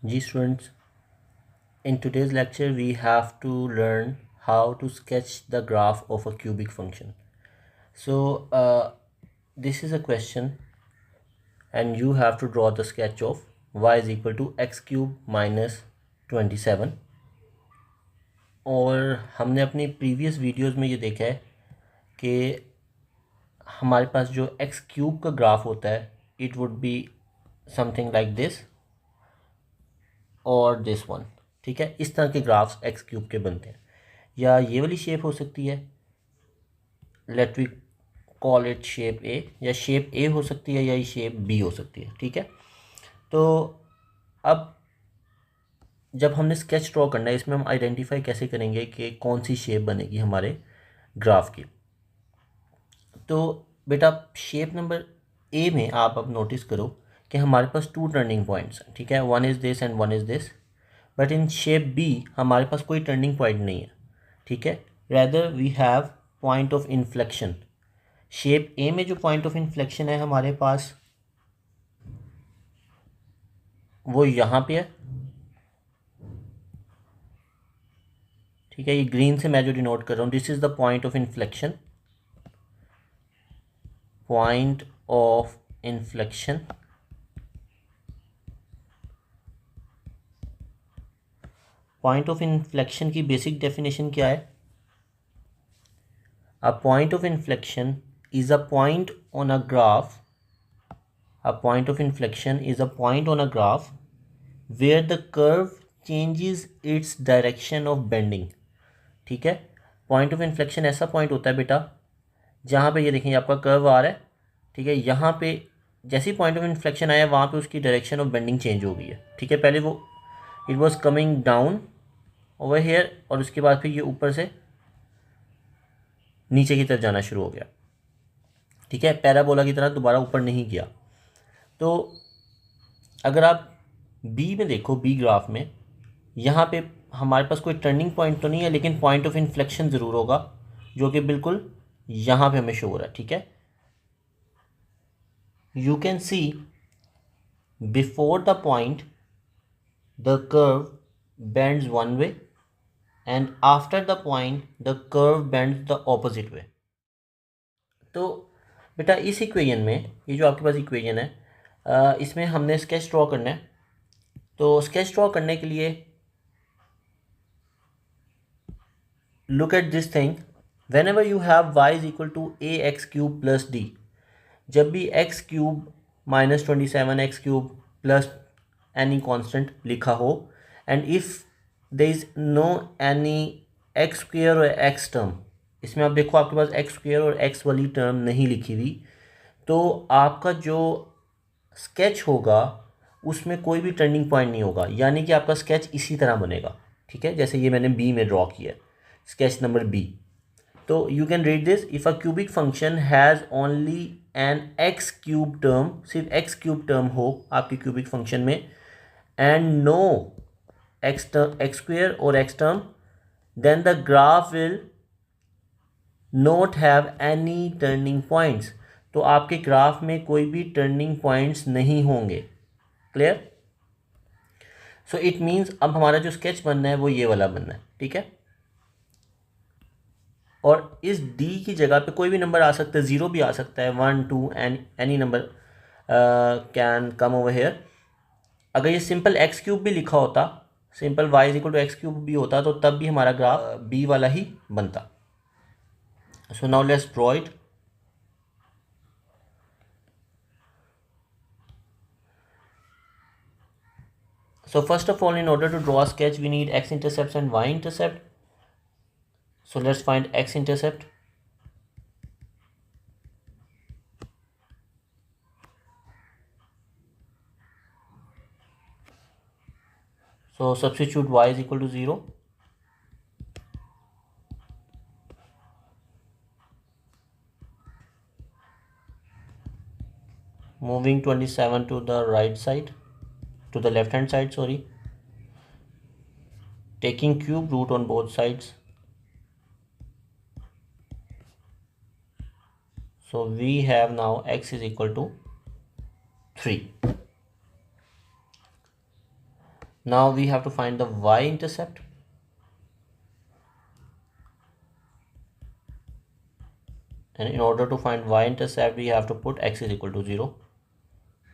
Ji students, in today's lecture we have to learn how to sketch the graph of a cubic function. So this is a question and you have to draw the sketch of y is equal to x cube minus 27. और हमने अपनी previous videos में ये देखा है कि हमारे पास जो एक्स क्यूब का ग्राफ होता है it would be something like this और दिस वन। ठीक है, इस तरह के ग्राफ्स एक्स क्यूब के बनते हैं, या ये वाली शेप हो सकती है, let we call it shape A, या शेप ए हो सकती है, या ये शेप बी हो सकती है। ठीक है, तो अब जब हमने स्केच ड्रॉ करना है इसमें हम आइडेंटिफाई कैसे करेंगे कि कौन सी शेप बनेगी हमारे ग्राफ की। तो बेटा शेप नंबर ए में आप अब नोटिस करो कि हमारे पास टू टर्निंग पॉइंट्स हैं। ठीक है, one is this and one is this, but in shape B हमारे पास कोई टर्निंग पॉइंट नहीं है। ठीक है, rather we have point of inflection. Shape A में जो पॉइंट ऑफ इन्फ्लेक्शन है हमारे पास वो यहाँ पे है। ठीक है, ये ग्रीन से मैं जो डिनोट कर रहा हूँ, this is the point of inflection, point of inflection. Point of inflection की बेसिक डेफिनेशन क्या है? A point of inflection is a point on a graph, a point of inflection is a point on a graph where the curve changes its direction of bending. ठीक है, point of inflection ऐसा point होता है बेटा जहाँ पे ये देखेंगे आपका कर्व आ रहा है। ठीक है, यहाँ पे जैसे ही पॉइंट ऑफ इन्फ्लेक्शन आया वहाँ पे उसकी डायरेक्शन ऑफ बेंडिंग चेंज हो गई है। ठीक है, पहले वो it was coming down over here और उसके बाद फिर ये ऊपर से नीचे की तरफ जाना शुरू हो गया। ठीक है, पैराबोला की तरह दोबारा ऊपर नहीं गया। तो अगर आप बी में देखो, बी ग्राफ में यहाँ पे हमारे पास कोई टर्निंग पॉइंट तो नहीं है, लेकिन पॉइंट ऑफ इन्फ्लेक्शन ज़रूर होगा जो कि बिल्कुल यहाँ पे हमें शो हो रहा है। ठीक है, you can see before the point the curve bends one way and after the point the curve bends the opposite way. तो बेटा इस इक्वेशन में, ये जो आपके पास इक्वेशन है, इसमें हमने स्केच ड्रॉ करना है। तो स्केच ड्रॉ करने के लिए look at this thing, whenever you have y is equal to ax cube plus d, जब भी x cube minus 27 x cube plus any constant लिखा हो, and if there is no any x square और x term, इसमें आप देखो आपके पास एक्स स्क्वेयर और एक्स वाली टर्म नहीं लिखी हुई, तो आपका जो स्केच होगा उसमें कोई भी टर्निंग पॉइंट नहीं होगा, यानी कि आपका स्केच इसी तरह बनेगा। ठीक है, जैसे ये मैंने बी में ड्रॉ किया, स्केच नंबर बी। तो you can read this, if a cubic function has only an x cube term, सिर्फ एक्स क्यूब टर्म हो आपके क्यूबिक फंक्शन में, एंड नो एक्स स्क्वेयर और x term, then the graph will not have any turning points. तो आपके graph में कोई भी टर्निंग पॉइंट्स नहीं होंगे। क्लियर? सो इट मीन्स अब हमारा जो स्केच बनना है वो ये वाला बनना है। ठीक है, और इस डी की जगह पे कोई भी नंबर आ सकता है, ज़ीरो भी आ सकता है, 1 2 and any number can come over here. अगर ये सिंपल एक्स क्यूब भी लिखा होता, simple y is equal to x cube भी होता, तो तब भी हमारा ग्राफ बी वाला ही बनता। सो now let's draw it. So first of all, in order to draw a sketch, we need x-intercepts and y-intercept. So let's find x-intercept. So substitute y is equal to 0. Moving 27 to the right side, to the left hand side, sorry. Taking cube root on both sides. So we have now x is equal to 3. Now we have to find the y-intercept. And in order to find y-intercept, we have to put x is equal to 0.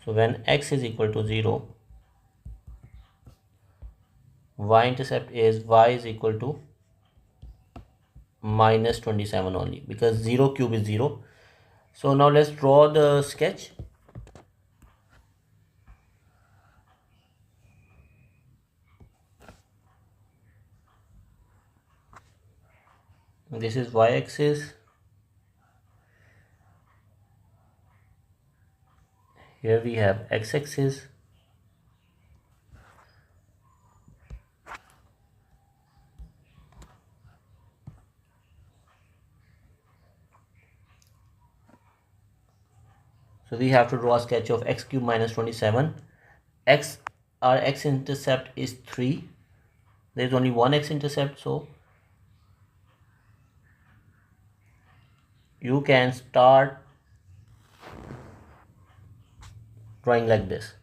So when x is equal to 0, y-intercept is y is equal to minus 27 only, because 0 cube is 0. So now let's draw the sketch. This is y-axis. Here we have x-axis. So we have to draw a sketch of x cube minus 27. Our x-intercept is 3. There is only one x-intercept, so you can start drawing like this.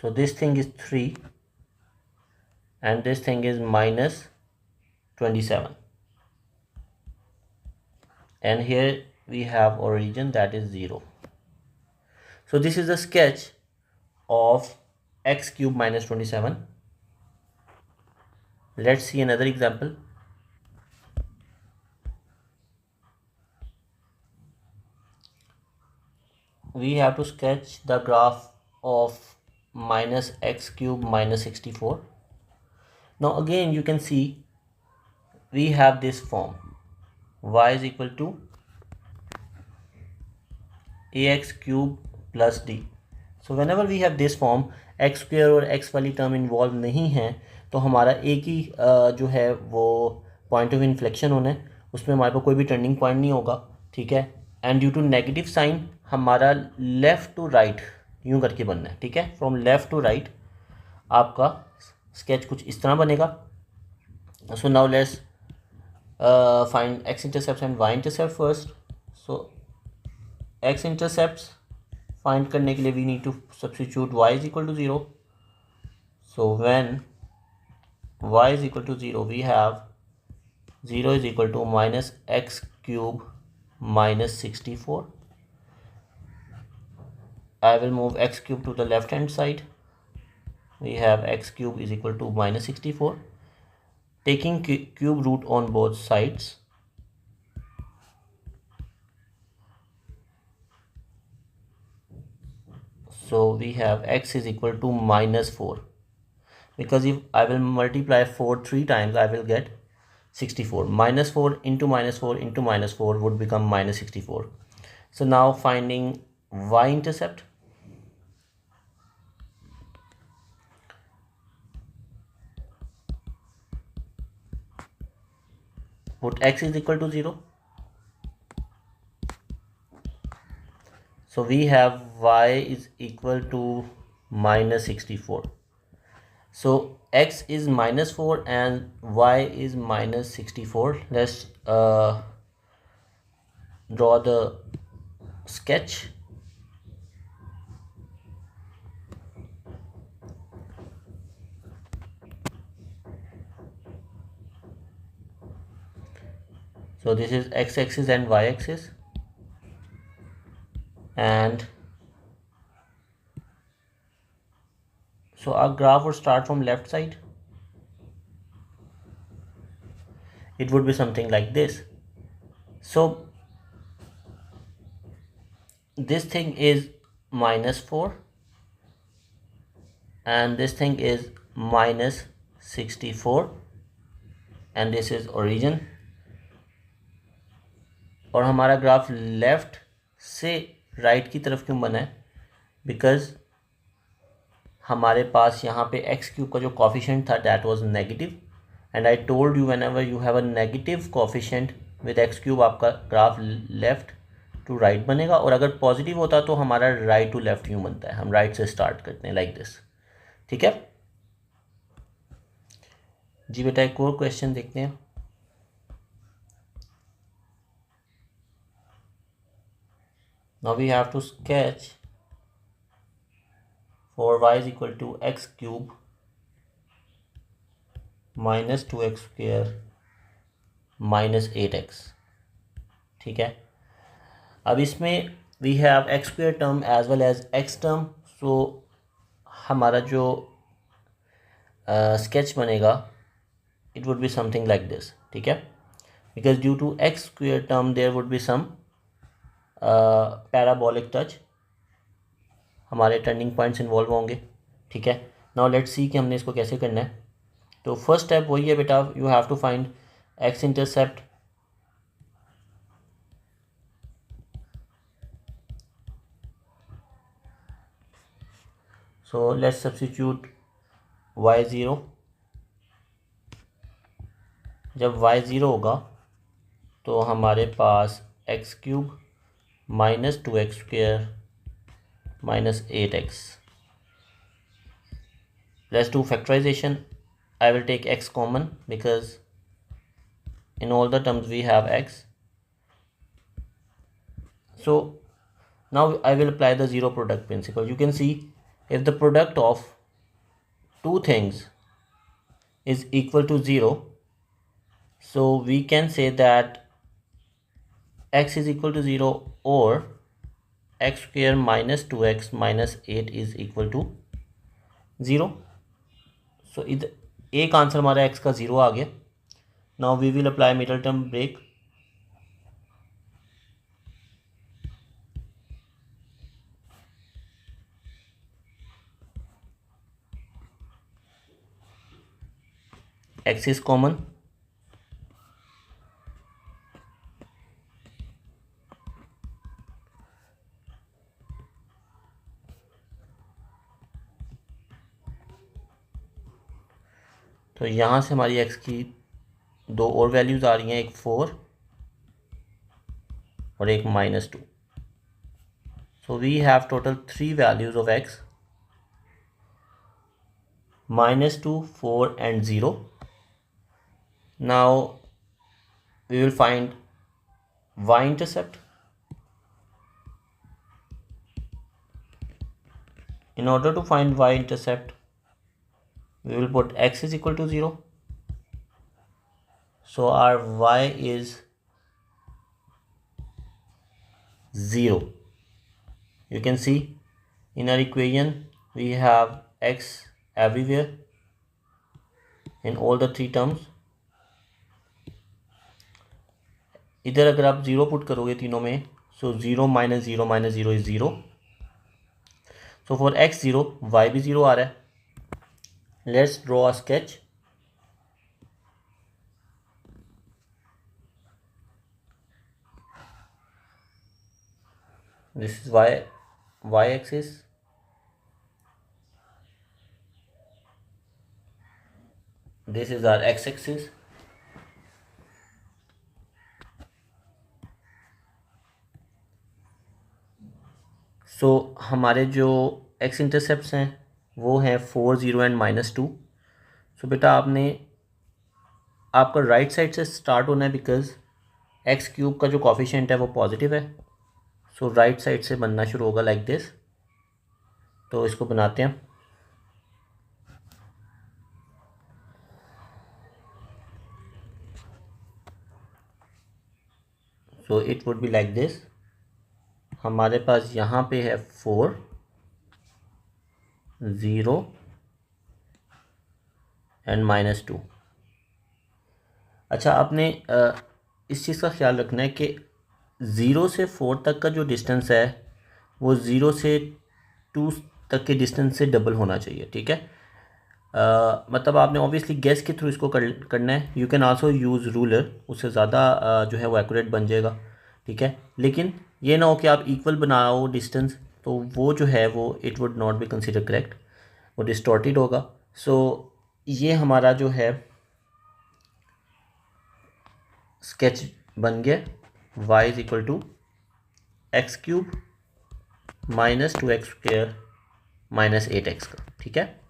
So this thing is 3 and this thing is minus 27. And here we have origin, that is 0. So this is a sketch of x cube minus 27. Let's see another example. We have to sketch the graph of minus x cube minus 64. Now again you can see we have this form, y is equal to ax cube plus d. So whenever we have this form, x square और x वाली term involve नहीं है, तो हमारा एक ही जो है वो पॉइंट ऑफ इन्फ्लेक्शन होना है, उसमें हमारे पास कोई भी टर्निंग पॉइंट नहीं होगा, ठीक है। And due to negative sign हमारा लेफ़्ट टू राइट यूँ करके बनना है, ठीक है। फ्रॉम लेफ़्ट टू राइट आपका स्केच कुछ इस तरह बनेगा। So now let's find x intercept and y intercept first. So x intercepts find करने के लिए we need to substitute y is equal to 0. So when y is equal to 0 we have 0 is equal to minus x cube minus 64. I will move x cube to the left hand side. We have x cube is equal to minus 64. Taking cube root on both sides, so we have x is equal to minus 4, because if I will multiply 4 3 times I will get 64. Minus 4 into minus 4 into minus 4 would become minus 64. So now finding y intercept. Put x is equal to 0. So we have y is equal to minus 64. So x is minus 4 and y is minus 64. Let's draw the sketch. So this is x-axis and y-axis, and so our graph would start from left side. It would be something like this. So this thing is minus 4 and this thing is minus 64 and this is origin. और हमारा graph left से right की तरफ क्यों बना है? Because हमारे पास यहाँ पे एक्स क्यूब का जो कॉफिशेंट था that was negative, and I told you when ever you have a negative coefficient with x cube आपका ग्राफ लेफ्ट टू राइट बनेगा, और अगर पॉजिटिव होता तो हमारा राइट टू लेफ्ट यूँ बनता है। हम राइट से स्टार्ट करते हैं लाइक दिस, ठीक है जी बेटा। एक और क्वेश्चन देखते हैं। Now we have to sketch for y is equal to x cube minus 2x square minus 8x। ठीक है, अब इसमें we have x square term as well as x term. So हमारा जो स्केच बनेगा it would be something like this. ठीक है, because due to x square term there would be some parabolic touch, हमारे टर्निंग पॉइंट्स इन्वॉल्व होंगे। ठीक है, now let's see कि हमने इसको कैसे करना है। तो फर्स्ट स्टेप वही है बेटा, you have to find x intercept. So let's substitute y0। जब y0 होगा तो हमारे पास x cube minus 2x square minus 8x। Let's do factorization. I will take x common because in all the terms we have x. So now I will apply the zero product principle. You can see if the product of two things is equal to 0, so we can say that x is equal to 0 or x square minus 2x minus 8 is equal to 0. So इधर एक answer हमारा x का 0 आ गया। Now we will apply middle term break. x is common, तो यहाँ से हमारी x की दो और वैल्यूज़ आ रही हैं, एक 4 और एक -2। So we have total 3 values of x, -2, 4 and 0। Now we will find y intercept। In order to find y intercept, we will put x is equal to 0. So our y is 0. You can see in our equation we have x everywhere in all the three terms. इधर अगर आप 0 put करोगे तीनों में, so 0 minus 0 minus 0 is 0. So for x 0, y भी 0 आ रहा है। Let's draw a sketch. This is y axis. This is our x axis. So हमारे जो x इंटरसेप्ट्स हैं वो हैं 4, 0 एंड -2। सो बेटा आपका राइट साइड से स्टार्ट होना है, बिकॉज एक्स क्यूब का जो कोफिशिएंट है वो पॉजिटिव है। सो राइट साइड से बनना शुरू होगा लाइक दिस। तो इसको बनाते हैं। So it would be like this. हमारे पास यहाँ पे है 4, 0 एंड -2। अच्छा, आपने इस चीज़ का ख्याल रखना है कि 0 से 4 तक का जो डिस्टेंस है वो 0 से 2 तक के डिस्टेंस से डबल होना चाहिए। ठीक है, मतलब आपने ऑब्वियसली गैस के थ्रू इसको करना है। You can also use ruler, उससे ज़्यादा जो है वो एक्यूरेट बन जाएगा। ठीक है, लेकिन ये ना हो कि आप इक्वल बनाओ डिस्टेंस, तो वो जो है वो it would not be consider correct, वो डिस्टॉर्टेड होगा। सो ये हमारा जो है स्केच बन गया, y is equal to x cube -2x square -8x का। ठीक है।